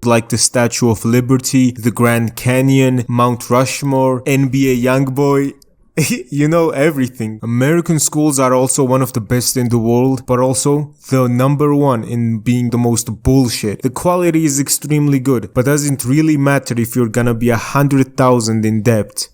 like the Statue of Liberty, the Grand Canyon, Mount Rushmore, NBA Youngboy. You know everything. American schools are also one of the best in the world, but also the number one in being the most bullshit. The quality is extremely good, but doesn't really matter if you're gonna be 100,000 in debt.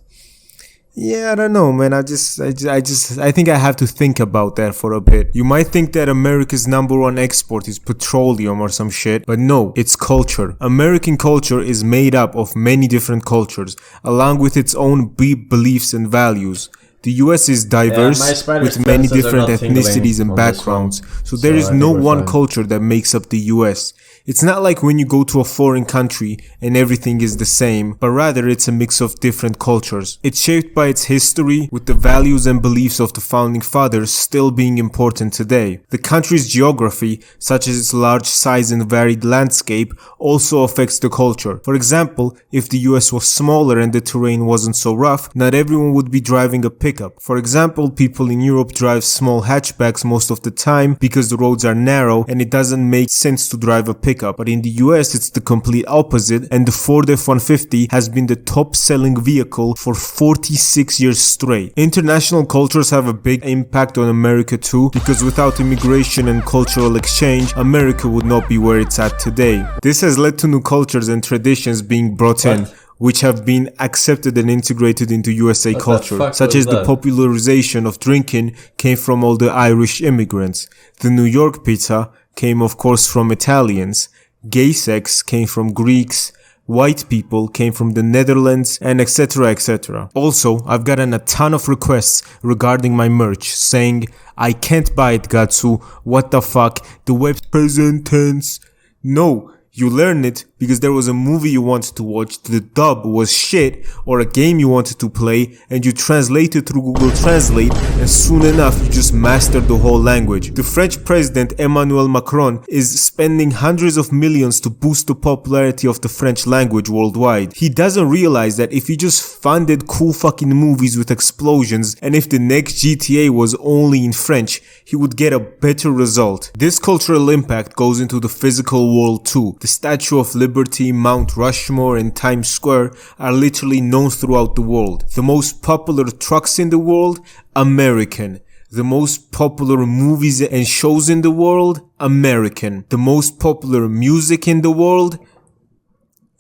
Yeah, I don't know, man. I think I have to think about that for a bit. You might think that America's number one export is petroleum or some shit, but no, it's culture. American culture is made up of many different cultures, along with its own beliefs and values. The US is diverse with many different ethnicities and backgrounds, so there is no one culture that makes up the US. It's not like when you go to a foreign country and everything is the same, but rather it's a mix of different cultures. It's shaped by its history, with the values and beliefs of the founding fathers still being important today. The country's geography, such as its large size and varied landscape, also affects the culture. For example, if the US was smaller and the terrain wasn't so rough, not everyone would be driving a pickup. For example, people in Europe drive small hatchbacks most of the time because the roads are narrow and it doesn't make sense to drive a pickup. But in the US, it's the complete opposite, and the Ford F-150 has been the top-selling vehicle for 46 years straight. International cultures have a big impact on America too, because without immigration and cultural exchange, America would not be where it's at today. This has led to new cultures and traditions being brought in, which have been accepted and integrated into USA culture, such as the popularization of drinking came from all the Irish immigrants. The New York pizza came of course from Italians, gay sex came from Greeks, white people came from the Netherlands, and etc, etc. Also, I've gotten a ton of requests regarding my merch saying, I can't buy it, Gattsu, what the fuck, the web's present tense. No, you learn it because there was a movie you wanted to watch, the dub was shit, or a game you wanted to play, and you translate it through Google Translate, and soon enough you just mastered the whole language. The French president Emmanuel Macron is spending hundreds of millions to boost the popularity of the French language worldwide. He doesn't realize that if he just funded cool fucking movies with explosions, and if the next GTA was only in French, he would get a better result. This cultural impact goes into the physical world too. The Statue of Liberty, Mount Rushmore, and Times Square are literally known throughout the world. The most popular trucks in the world? American. The most popular movies and shows in the world? American. The most popular music in the world?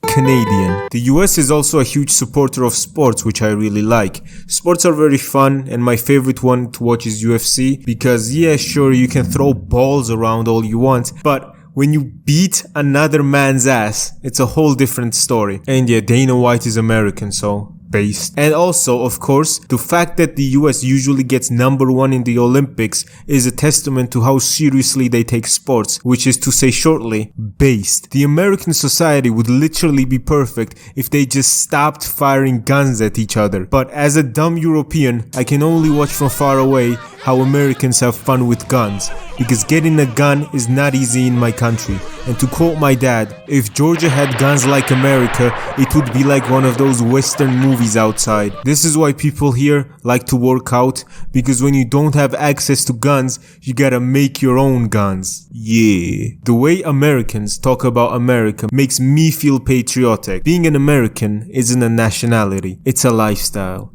Canadian. The US is also a huge supporter of sports, which I really like. Sports are very fun, and my favorite one to watch is UFC, because yeah, sure, you can throw balls around all you want, but when you beat another man's ass, it's a whole different story. And yeah, Dana White is American, so based. And also, of course, the fact that the US usually gets number one in the Olympics is a testament to how seriously they take sports, which is to say shortly, based. The American society would literally be perfect if they just stopped firing guns at each other. But as a dumb European, I can only watch from far away how Americans have fun with guns, because getting a gun is not easy in my country. And to quote my dad, if Georgia had guns like America, it would be like one of those Western movies outside. This is why people here like to work out, because when you don't have access to guns, you gotta make your own guns. Yeah. The way Americans talk about America makes me feel patriotic. Being an American isn't a nationality, it's a lifestyle.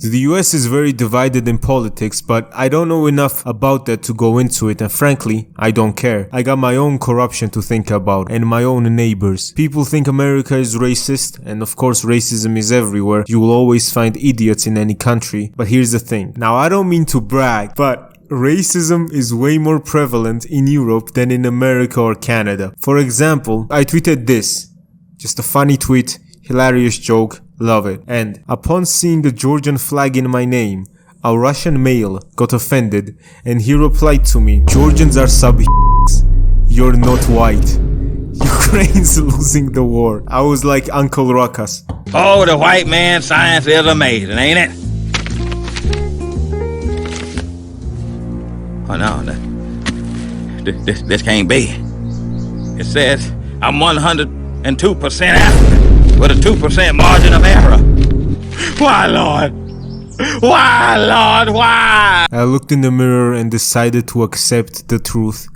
The US is very divided in politics, but I don't know enough about that to go into it, and frankly, I don't care. I got my own corruption to think about, and my own neighbors. People think America is racist, and of course racism is everywhere. You will always find idiots in any country. But here's the thing. Now, I don't mean to brag, but racism is way more prevalent in Europe than in America or Canada. For example, I tweeted this. Just a funny tweet, hilarious joke. Love it. And upon seeing the Georgian flag in my name, a Russian male got offended and he replied to me, Georgians are you're not white. Ukraine's losing the war. I was like Uncle Ruckus. Oh, the white man science is amazing, ain't it? Oh no, this can't be. It says I'm 102% African. With a 2% margin of error. Why, Lord? Why, Lord? Why? I looked in the mirror and decided to accept the truth.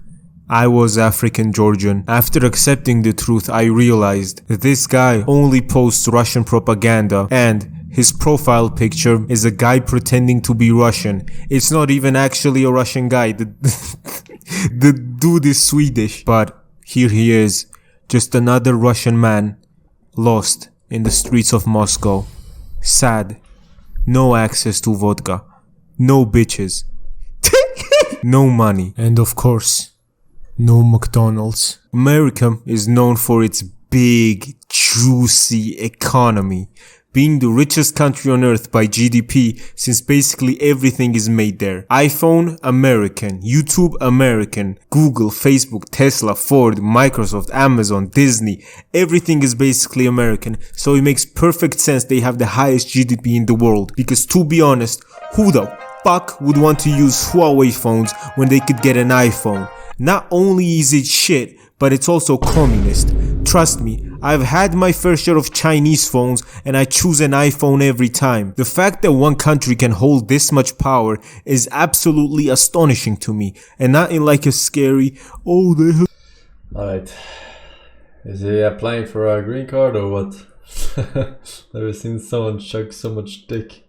I was African Georgian. After accepting the truth, I realized that this guy only posts Russian propaganda and his profile picture is a guy pretending to be Russian. It's not even actually a Russian guy. The dude is Swedish. But here he is, just another Russian man, lost in the streets of Moscow. Sad. No access to vodka. No bitches. No money. And of course, no McDonald's. America is known for its big, juicy economy, being the richest country on earth by GDP since basically everything is made there. iPhone, American. YouTube, American. Google, Facebook, Tesla, Ford, Microsoft, Amazon, Disney. Everything is basically American. So it makes perfect sense they have the highest GDP in the world. Because to be honest, who the fuck would want to use Huawei phones when they could get an iPhone? Not only is it shit, but it's also communist. Trust me, I've had my fair share of Chinese phones and I choose an iPhone every time. The fact that one country can hold this much power is absolutely astonishing to me, and not in like a scary, oh they have... Alright. Is he applying for a green card or what? Never seen someone chug so much dick.